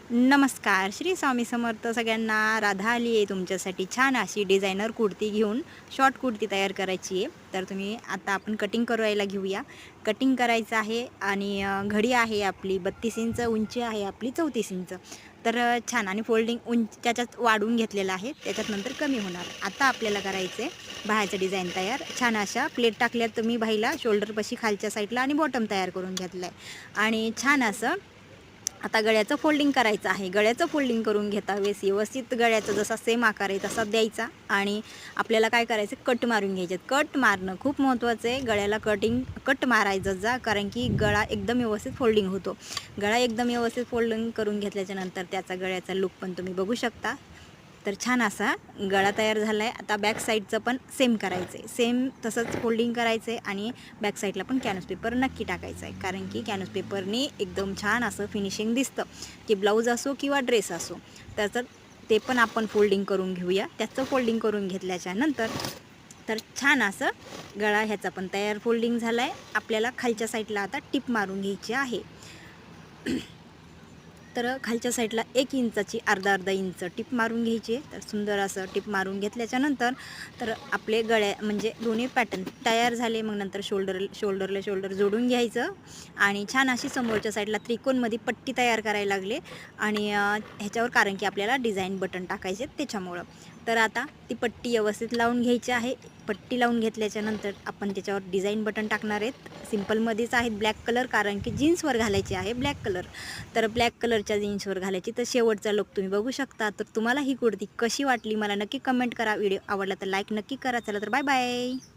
नमस्कार, श्री स्वामी समर्थ सगळ्यांना. राधा आली आहे तुमच्यासाठी छान अशी डिझायनर कुर्ती घेऊन. शॉर्ट कुर्ती तयार करायची आहे. तर तुम्ही आता आपण कटिंग करायला घेऊया. कटिंग करायचं आहे आणि घडी आहे आपली 32 इंच, उंची आहे आपली 34 इंच. तर छान आणि फोल्डिंग त्याच्यात वाढवून घेतलेलं आहे, त्याच्यात नंतर कमी होणार. आता आपल्याला करायचं आहे बाह्याचं डिझाईन तयार. छान अशा प्लेट टाकल्यात तुम्ही बाहीला शोल्डरपाशी खालच्या साईडला आणि बॉटम तयार करून घेतलं आहे आणि छान असं आता गळ्याचं फोल्डिंग करायचं आहे. गळ्याचं फोल्डिंग करून घेता वेळेस व्यवस्थित गळ्याचा जसा सेम आकार आहे तसा द्यायचा आणि आपल्याला काय करायचं, कट मारून घ्यायचे. कट मारणं खूप महत्त्वाचं आहे. गळ्याला कट मारायचं जा, कारण की गळा एकदम व्यवस्थित फोल्डिंग होतो. गळा एकदम व्यवस्थित फोल्डिंग करून घेतल्याच्यानंतर त्याचा गळ्याचा लुक पण तुम्ही बघू शकता. तर छान असा गळा तयार झाला आहे. आता बॅक साईडचं पण सेम करायचं आहे. सेम तसंच फोल्डिंग करायचं आहे आणि बॅक साईडला पण कॅनव्हास पेपर नक्की टाकायचा आहे, कारण की कॅनव्हास पेपरने एकदम छान असं फिनिशिंग दिसतं, की ब्लाऊज असो किंवा ड्रेस असो. त्याचं ते पण आपण फोल्डिंग करून घेऊया. त्याचं फोल्डिंग करून घेतल्याच्यानंतर तर छान असं गळा ह्याचा पण तयार फोल्डिंग झाला आहे. आपल्याला खालच्या साईडला आता टिप मारून घ्यायची आहे. तर खालच्या साईडला 1 इंचाची अर्धा इंच टिप मारून घ्यायची आहे. तर सुंदर असं टिप मारून घेतल्याच्यानंतर तर आपले गळ्या म्हणजे दोन्ही पॅटर्न तयार झाले. मग नंतर शोल्डरला शोल्डर जोडून घ्यायचं आणि छान अशी समोरच्या साईडला त्रिकोणमध्ये पट्टी तयार करायला लागले आणि ह्याच्यावर कारण की आपल्याला डिझाईन बटन टाकायचे त्याच्यामुळं. तर आता ती पट्टी व्यवस्थित लावून घ्यायची आहे. पट्टी लावून घेतल्याच्यानंतर आपण त्याच्यावर डिझाईन बटन टाकणार आहेत. सिम्पलमध्येच आहेत ब्लॅक कलर, कारण की जीन्सवर घालायचे आहे ब्लॅक कलर. तर ब्लॅक कलरच्या जीन्सवर घालायची. तर शेवटचा लुक तुम्ही बघू शकता. तर तुम्हाला ही कुर्ती कशी वाटली मला नक्की कमेंट करा. व्हिडिओ आवडला तर लाईक नक्की करा. चला तर बाय बाय.